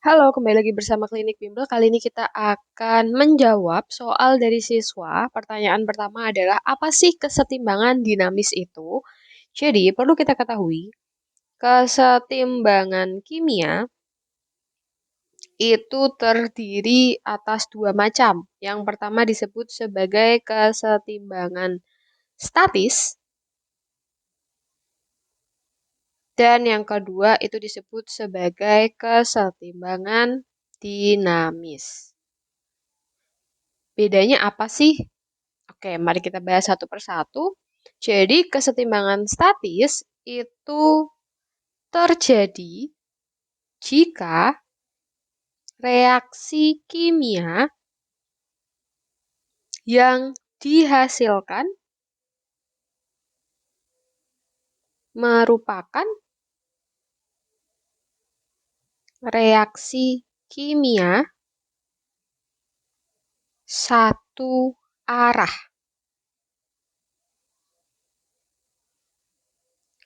Halo, kembali lagi bersama Klinik Bimbel. Kali ini kita akan menjawab soal dari siswa. Pertanyaan pertama adalah, apa sih kesetimbangan dinamis itu? Jadi, perlu kita ketahui, kesetimbangan kimia itu terdiri atas dua macam. Yang pertama disebut sebagai kesetimbangan statis, dan yang kedua itu disebut sebagai kesetimbangan dinamis. Bedanya apa sih? Oke, mari kita bahas satu persatu. Jadi, kesetimbangan statis itu terjadi jika reaksi kimia yang dihasilkan merupakan reaksi kimia satu arah,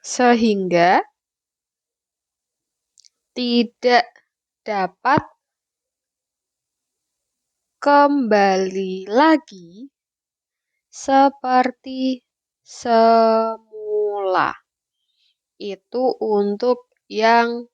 sehingga tidak dapat kembali lagi seperti semula. Itu untuk yang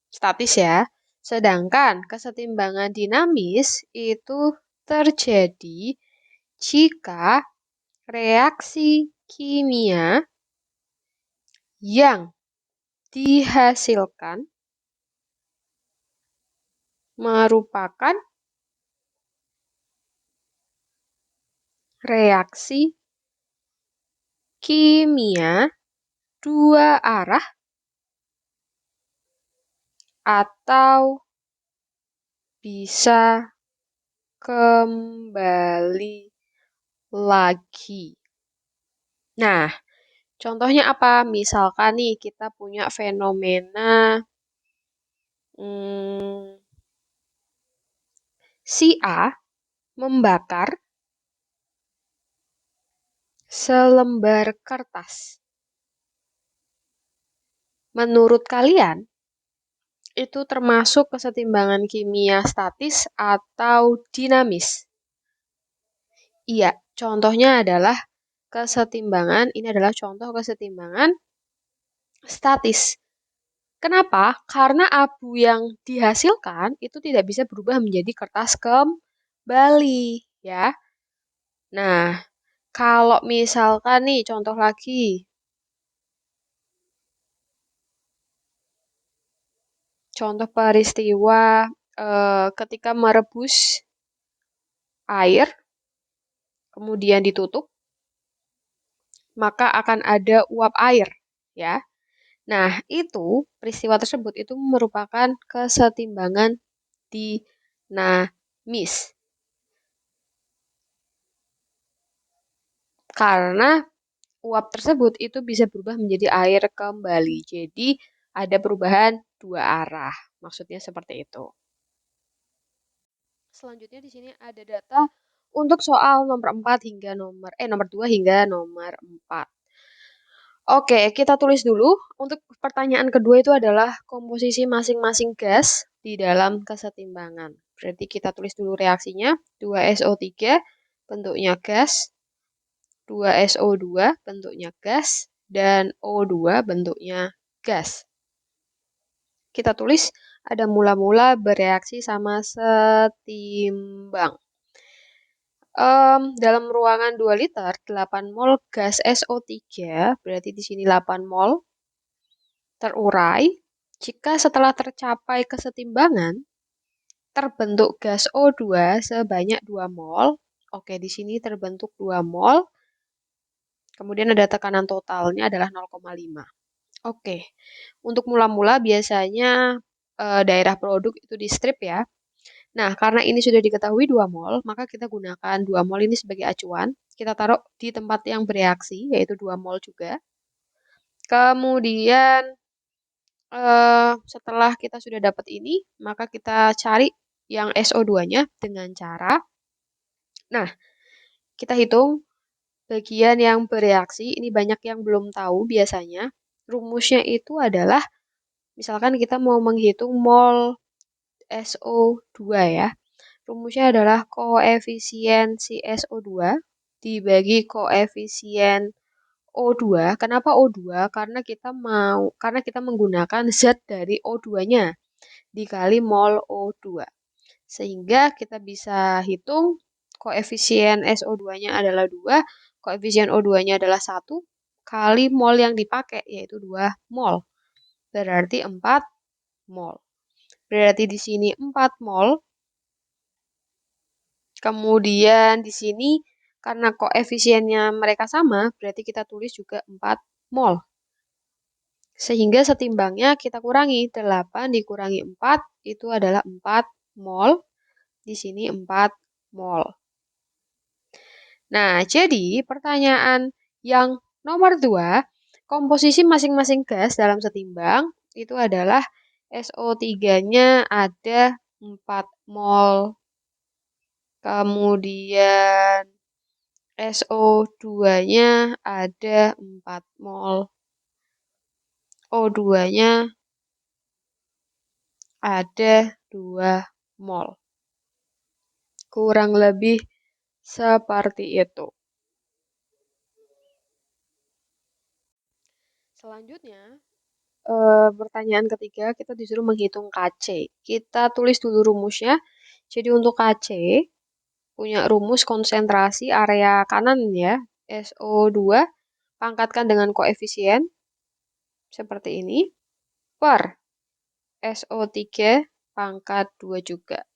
statis ya. Sedangkan kesetimbangan dinamis itu terjadi jika reaksi kimia yang dihasilkan merupakan reaksi kimia dua arah atau bisa kembali lagi. Nah, contohnya apa? Misalkan nih kita punya fenomena si A membakar selembar kertas. Menurut kalian, itu termasuk kesetimbangan kimia statis atau dinamis? Iya, contohnya adalah ini adalah contoh kesetimbangan statis. Kenapa? Karena abu yang dihasilkan itu tidak bisa berubah menjadi kertas kembali, ya. Nah, kalau misalkan nih contoh lagi, contoh peristiwa ketika merebus air, kemudian ditutup, maka akan ada uap air, ya. Nah, itu peristiwa tersebut itu merupakan kesetimbangan dinamis. Karena uap tersebut itu bisa berubah menjadi air kembali. Jadi, ada perubahan dua arah. Maksudnya seperti itu. Selanjutnya di sini ada data untuk soal nomor 2 hingga nomor 4. Oke, kita tulis dulu. Untuk pertanyaan kedua itu adalah komposisi masing-masing gas di dalam kesetimbangan. Berarti kita tulis dulu reaksinya. 2SO3 bentuknya gas, 2SO2 bentuknya gas, dan O2 bentuknya gas. Kita tulis ada mula-mula bereaksi sama setimbang. Dalam ruangan 2 liter, 8 mol gas SO3, berarti di sini 8 mol, terurai. Jika setelah tercapai kesetimbangan, terbentuk gas O2 sebanyak 2 mol. Oke, di sini terbentuk 2 mol. Kemudian ada tekanan totalnya adalah 0,5. Oke, untuk mula-mula biasanya daerah produk itu di strip ya. Nah, karena ini sudah diketahui 2 mol, maka kita gunakan 2 mol ini sebagai acuan. Kita taruh di tempat yang bereaksi, yaitu 2 mol juga. Kemudian, setelah kita sudah dapat ini, maka kita cari yang SO2-nya dengan cara, nah, kita hitung bagian yang bereaksi, ini banyak yang belum tahu biasanya. Rumusnya itu adalah, Misalkan kita mau menghitung mol SO2 ya. Rumusnya adalah koefisien si SO2 dibagi koefisien O2. Kenapa O2? Karena kita menggunakan zat dari O2-nya dikali mol O2. Sehingga kita bisa hitung koefisien SO2-nya adalah 2, koefisien O2-nya adalah 1, kali mol yang dipakai, yaitu 2 mol. Berarti 4 mol. Berarti di sini 4 mol. Kemudian di sini karena koefisiennya mereka sama, berarti kita tulis juga 4 mol. Sehingga setimbangnya kita kurangi. 8 dikurangi 4 itu adalah 4 mol. Di sini 4 mol. Nah, jadi pertanyaan yang nomor 2, komposisi masing-masing gas dalam setimbang itu adalah SO3-nya ada 4 mol. Kemudian SO2-nya ada 4 mol. O2-nya ada 2 mol. Kurang lebih seperti itu. Selanjutnya, pertanyaan ketiga, kita disuruh menghitung Kc. Kita tulis dulu rumusnya. Jadi untuk Kc, punya rumus konsentrasi area kanan ya, SO2, pangkatkan dengan koefisien, seperti ini, per SO3 pangkat 2 juga.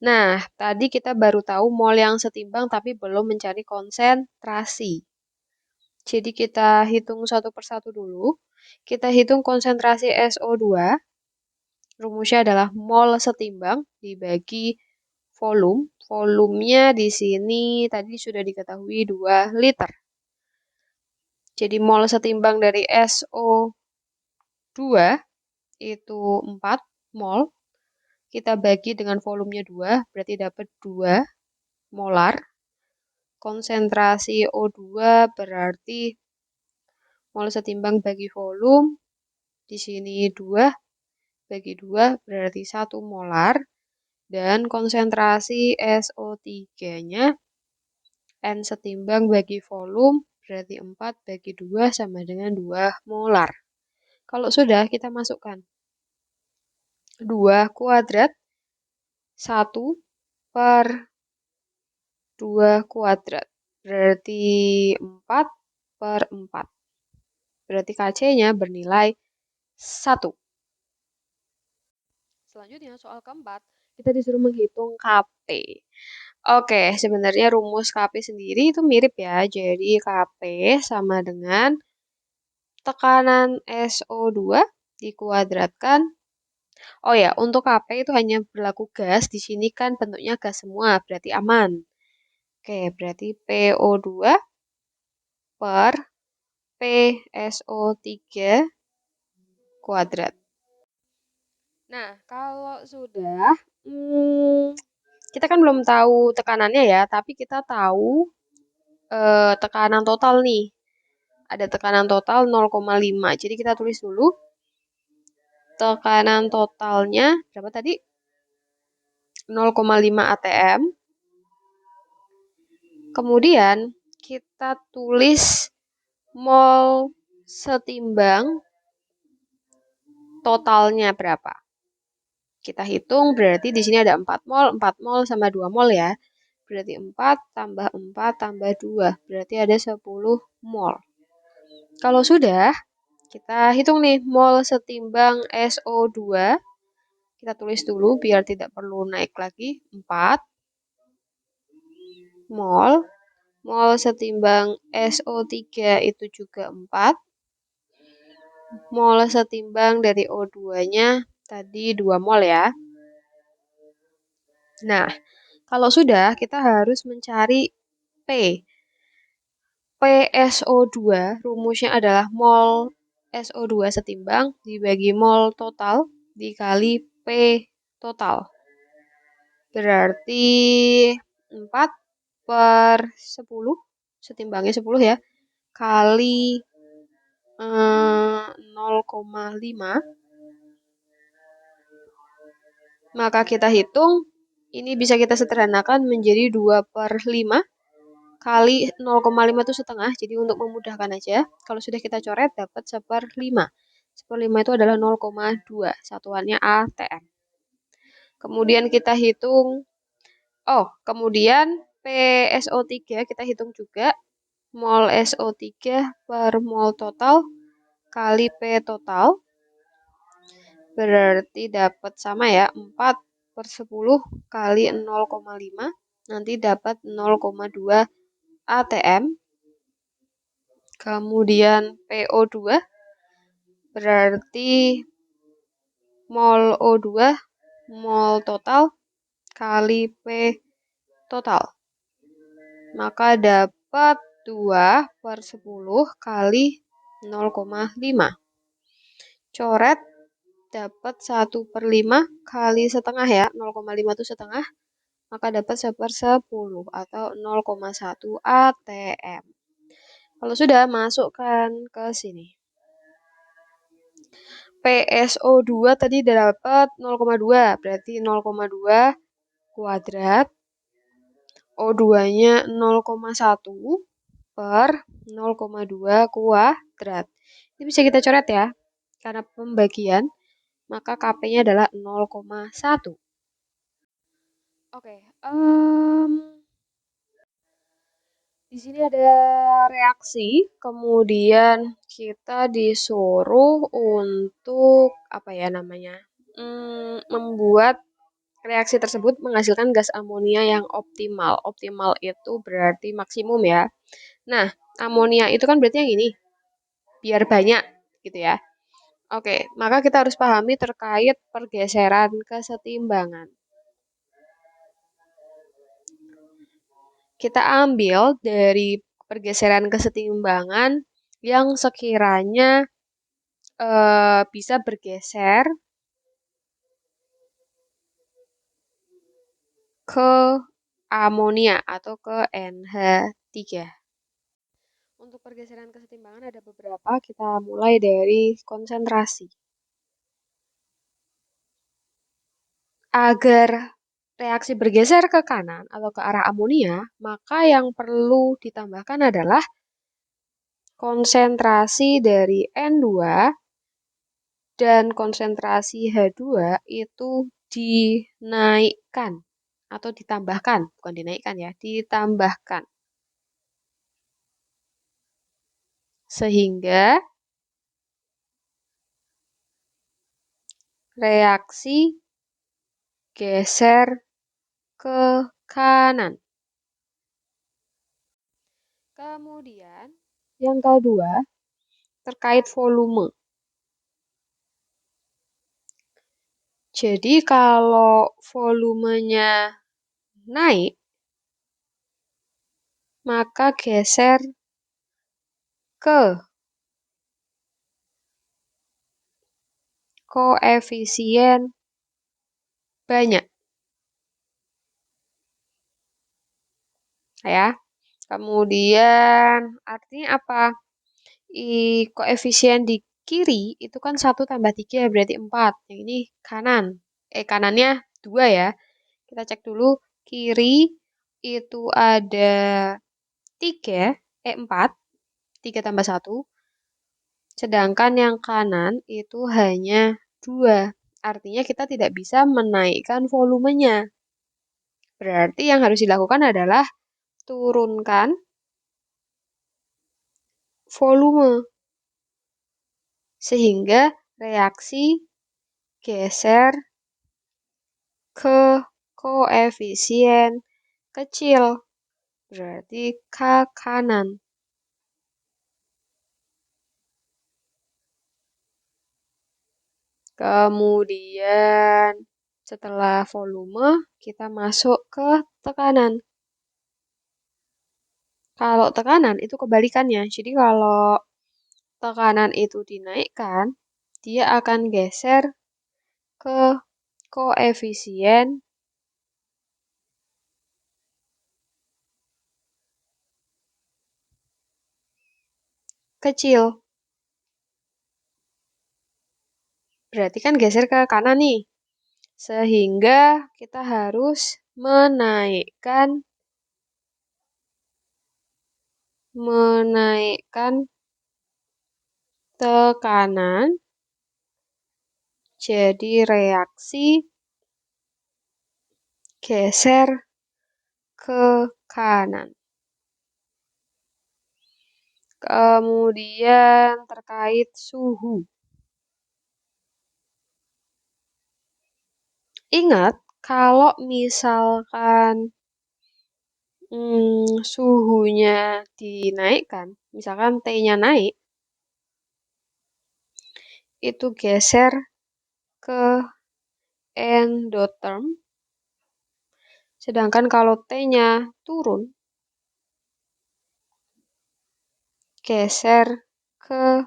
Nah, tadi kita baru tahu mol yang setimbang tapi belum mencari konsentrasi. Jadi kita hitung satu persatu dulu. Kita hitung konsentrasi SO2. Rumusnya adalah mol setimbang dibagi volume. Volumenya di sini tadi sudah diketahui 2 liter. Jadi mol setimbang dari SO2 itu 4 mol. Kita bagi dengan volumenya 2, berarti dapat 2 molar. Konsentrasi O2 berarti mol setimbang bagi volume. Di sini 2 bagi 2 berarti 1 molar. Dan konsentrasi SO3-nya N setimbang bagi volume berarti 4 bagi 2 sama dengan 2 molar. Kalau sudah, kita masukkan 2 kuadrat 1 per 2 kuadrat. Berarti 4 per 4. Berarti Kc-nya bernilai 1. Selanjutnya, soal keempat, kita disuruh menghitung Kp. Oke, sebenarnya rumus Kp sendiri itu mirip ya. Jadi Kp sama dengan tekanan SO2 dikuadratkan. Oh ya, untuk Kp itu hanya berlaku gas. Di sini kan bentuknya gas semua, berarti aman. Oke, berarti PO2 per PSO3 kuadrat. Nah, kalau sudah, kita kan belum tahu tekanannya ya, tapi kita tahu tekanan total nih. Ada tekanan total 0,5. Jadi kita tulis dulu tekanan totalnya berapa tadi? 0,5 atm. Kemudian kita tulis mol setimbang totalnya berapa. Kita hitung berarti di sini ada 4 mol, 4 mol sama 2 mol ya. Berarti 4 tambah 4 tambah 2, berarti ada 10 mol. Kalau sudah, kita hitung nih mol setimbang SO2. Kita tulis dulu biar tidak perlu naik lagi. 4 mol. Mol setimbang SO3 itu juga 4. Mol setimbang dari O2-nya tadi 2 mol ya. Nah, kalau sudah, kita harus mencari P. PSO2, rumusnya adalah mol SO2 setimbang dibagi mol total dikali P total. Berarti 4 per 10, setimbangnya 10 ya, kali 0,5 Maka kita hitung, ini bisa kita sederhanakan menjadi 2/5 kali 0,5 itu setengah. Jadi untuk memudahkan aja, kalau sudah kita coret dapat 1/5. 1/5 itu adalah 0,2, satuannya ATM. Kemudian kita hitung, kemudian PSO3 kita hitung juga, mol SO3 per mol total kali P total. Berarti dapat sama ya, 4/10 kali 0,5. Nanti dapat 0,2 ATM. Kemudian PO2 berarti mol O2 mol total kali P total. Maka dapat 2/10 kali 0,5. Coret dapat 1/5 kali setengah ya, 0,5 itu setengah, maka dapat 1/10 atau 0,1 ATM. Kalau sudah, masukkan ke sini. PSO2 tadi dapat 0,2, berarti 0,2 kuadrat. O2-nya 0,1 per 0,2 kuadrat. Ini bisa kita coret ya, karena pembagian, maka KP-nya adalah 0,1. Oke, di sini ada reaksi, kemudian kita disuruh untuk membuat reaksi tersebut menghasilkan gas amonia yang optimal. Optimal itu berarti maksimum ya. Nah, amonia itu kan berarti yang ini, biar banyak gitu ya. Oke, maka kita harus pahami terkait pergeseran kesetimbangan. Kita ambil dari pergeseran kesetimbangan yang sekiranya bisa bergeser ke amonia atau ke NH3. Untuk pergeseran kesetimbangan ada beberapa, kita mulai dari konsentrasi. Agar reaksi bergeser ke kanan atau ke arah amonia, maka yang perlu ditambahkan adalah konsentrasi dari N2 dan konsentrasi H2 itu dinaikkan atau ditambahkan, bukan dinaikkan ya, ditambahkan. Sehingga reaksi geser ke kanan. Kemudian yang kedua terkait volume. Jadi kalau volumenya naik, maka geser ke koefisien banyak. Ya. Kemudian artinya apa? Koefisien di kiri itu kan 1 tambah 3 berarti 4. Yang ini kanan. Kanannya 2 ya. Kita cek dulu. Kiri itu ada 4. 3 tambah 1. Sedangkan yang kanan itu hanya 2. Artinya kita tidak bisa menaikkan volumenya. Berarti yang harus dilakukan adalah turunkan volume. Sehingga reaksi geser ke koefisien kecil. Berarti ke kanan. Kemudian setelah volume, kita masuk ke tekanan. Kalau tekanan itu kebalikannya. Jadi kalau tekanan itu dinaikkan, dia akan geser ke koefisien kecil. Berarti kan geser ke kanan nih. Sehingga kita harus menaikkan tekanan, jadi reaksi geser ke kanan. Kemudian terkait suhu. Ingat, kalau misalkan suhunya dinaikkan, misalkan T-nya naik, itu geser ke endotherm. Sedangkan kalau T-nya turun, geser ke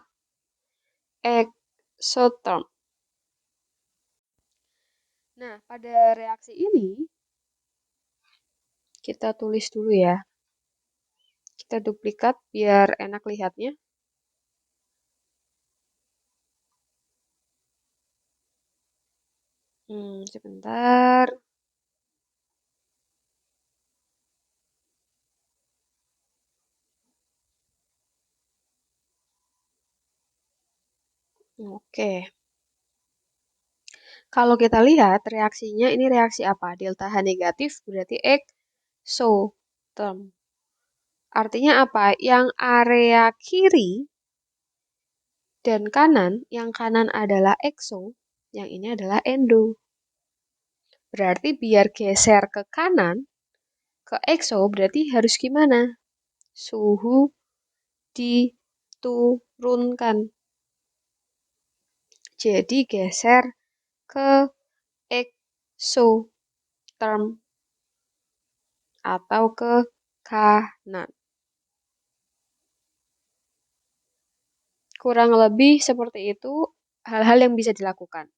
exotherm. Nah, pada reaksi ini, kita tulis dulu ya. Kita duplikat biar enak lihatnya. Sebentar. Oke. Kalau kita lihat reaksinya, ini reaksi apa? Delta H negatif berarti exotherm. Artinya apa? Yang area kiri dan kanan, yang kanan adalah exo, yang ini adalah endo. Berarti biar geser ke kanan, ke exo, berarti harus gimana? Suhu diturunkan. Jadi geser ke exotherm atau ke kanan. Kurang lebih seperti itu hal-hal yang bisa dilakukan.